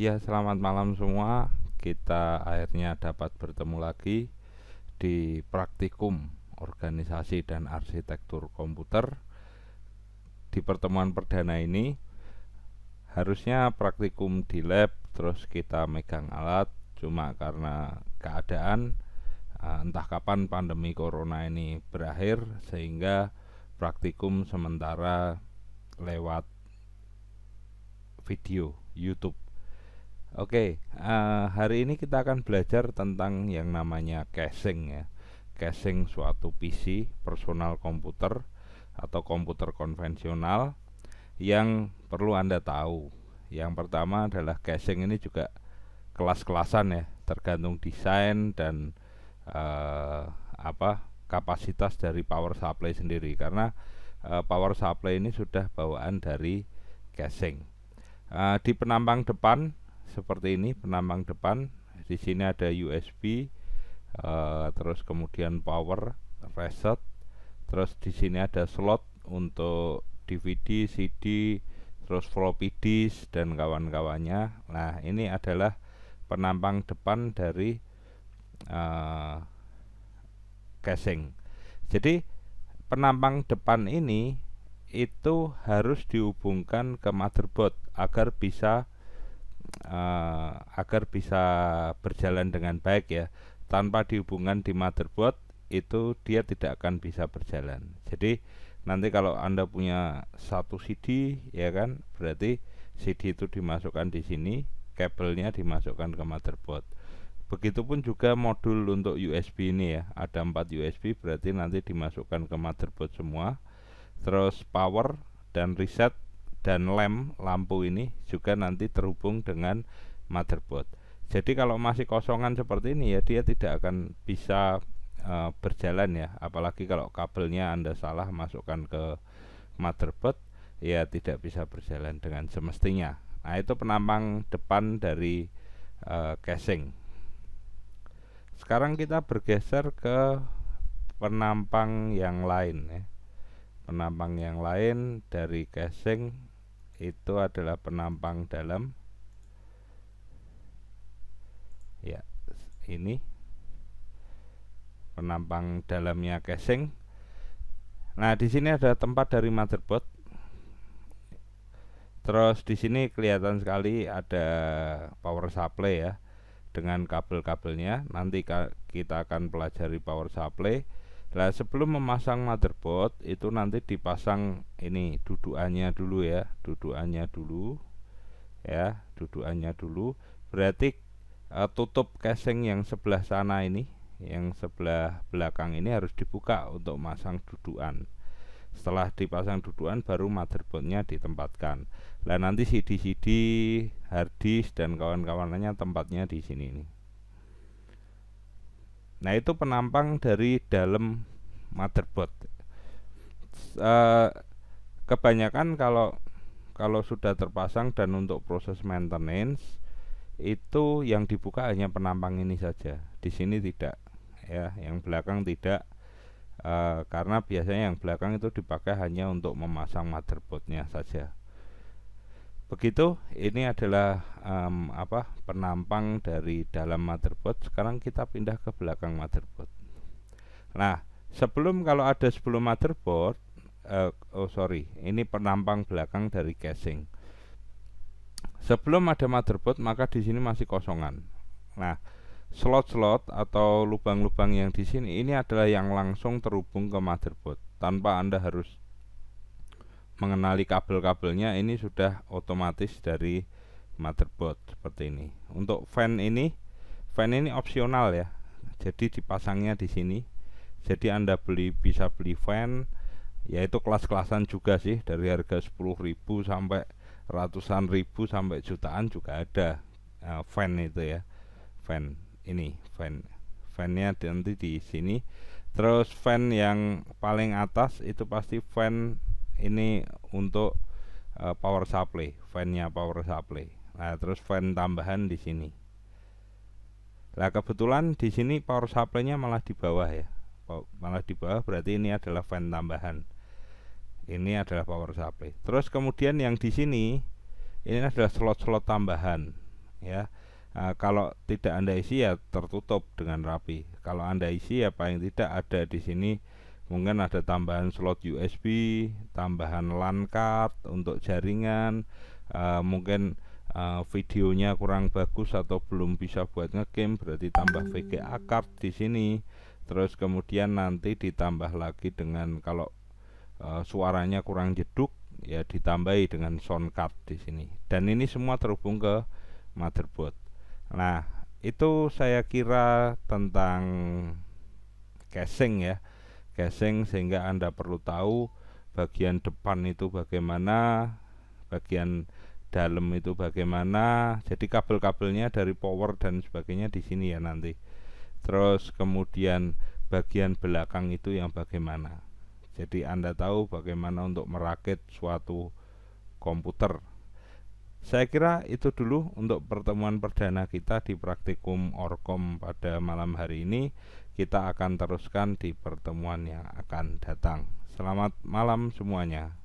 Ya, selamat malam semua. Kita akhirnya dapat bertemu lagi di praktikum organisasi dan arsitektur komputer. Di pertemuan perdana ini harusnya praktikum di lab, terus kita megang alat, cuma karena keadaan entah kapan pandemi corona ini berakhir, sehingga praktikum sementara lewat video YouTube. Oke, hari ini kita akan belajar tentang yang namanya caching ya. Caching suatu PC, personal komputer atau komputer konvensional yang perlu Anda tahu. Yang pertama adalah caching ini juga kelas-kelasan ya, tergantung desain dan eh, apa kapasitas dari power supply sendiri. Karena power supply ini sudah bawaan dari caching. Di penampang depan seperti ini, penampang depan di sini ada USB, terus kemudian power, reset, terus di sini ada slot untuk DVD, CD, terus floppy disk dan kawan-kawannya. Nah, ini adalah penampang depan dari casing. Jadi penampang depan ini itu harus dihubungkan ke motherboard agar bisa berjalan dengan baik ya. Tanpa dihubungkan di motherboard itu dia tidak akan bisa berjalan. Jadi nanti kalau Anda punya satu CD ya kan, berarti CD itu dimasukkan di sini, kabelnya dimasukkan ke motherboard. Begitupun juga modul untuk USB ini ya, ada 4 USB, berarti nanti dimasukkan ke motherboard semua. Terus power dan reset dan lampu ini juga nanti terhubung dengan motherboard. Jadi kalau masih kosongan seperti ini ya, dia tidak akan bisa berjalan ya. Apalagi kalau kabelnya Anda salah masukkan ke motherboard, ya tidak bisa berjalan dengan semestinya. Nah, itu penampang depan dari casing. Sekarang kita bergeser ke penampang yang lain ya. Penampang yang lain dari casing itu adalah penampang dalam. Ya, ini penampang dalamnya casing. Nah, di sini ada tempat dari motherboard. Terus di sini kelihatan sekali ada power supply ya, dengan kabel-kabelnya. Nanti kita akan pelajari power supply. Nah, sebelum memasang motherboard itu nanti dipasang ini dudukannya dulu ya, dudukannya dulu. Berarti tutup casing yang sebelah sana ini, yang sebelah belakang ini harus dibuka untuk masang dudukan. Setelah dipasang dudukan baru motherboardnya ditempatkan. Nah, nanti CD-CD, hard disk dan kawan-kawannya tempatnya di sini nih. Nah, itu penampang dari dalam motherboard. Kebanyakan kalau sudah terpasang dan untuk proses maintenance itu yang dibuka hanya penampang ini saja. Di sini tidak ya, yang belakang tidak. Karena biasanya yang belakang itu dipakai hanya untuk memasang motherboardnya saja. Begitu, ini adalah penampang dari dalam motherboard. Sekarang kita pindah ke belakang motherboard. Nah, sebelum motherboard, ini penampang belakang dari casing. Sebelum ada motherboard, maka di sini masih kosongan. Nah, slot-slot atau lubang-lubang yang di sini ini adalah yang langsung terhubung ke motherboard tanpa Anda harus mengenali kabel-kabelnya. Ini sudah otomatis dari motherboard seperti ini. Untuk fan ini opsional ya. Jadi dipasangnya di sini. Jadi Anda bisa beli fan, yaitu kelas-kelasan juga sih, dari harga 10.000 sampai ratusan ribu sampai jutaan juga ada fan itu ya. Fannya nanti di sini. Terus fan yang paling atas itu pasti fan ini untuk power supply, fannya power supply. Nah, terus fan tambahan di sini. Nah, kebetulan di sini power supply-nya malah di bawah ya. Malah di bawah, berarti ini adalah fan tambahan. Ini adalah power supply. Terus kemudian yang di sini ini adalah slot-slot tambahan. ya. Kalau tidak Anda isi ya tertutup dengan rapi. Kalau Anda isi ya paling tidak ada di sini mungkin ada tambahan slot USB, tambahan LAN card untuk jaringan, mungkin videonya kurang bagus atau belum bisa buat ngegame, berarti tambah VGA card di sini. Terus kemudian nanti ditambah lagi dengan kalau suaranya kurang jeduk ya ditambahi dengan sound card di sini. Dan ini semua terhubung ke motherboard. Nah, itu saya kira tentang casing ya. Casing sehingga Anda perlu tahu bagian depan itu bagaimana, bagian dalam itu bagaimana. Jadi kabel-kabelnya dari power dan sebagainya di sini ya nanti. Terus kemudian bagian belakang itu yang bagaimana. Jadi Anda tahu bagaimana untuk merakit suatu komputer. Saya kira itu dulu untuk pertemuan perdana kita di praktikum Orkom pada malam hari ini. Kita akan teruskan di pertemuan yang akan datang. Selamat malam semuanya.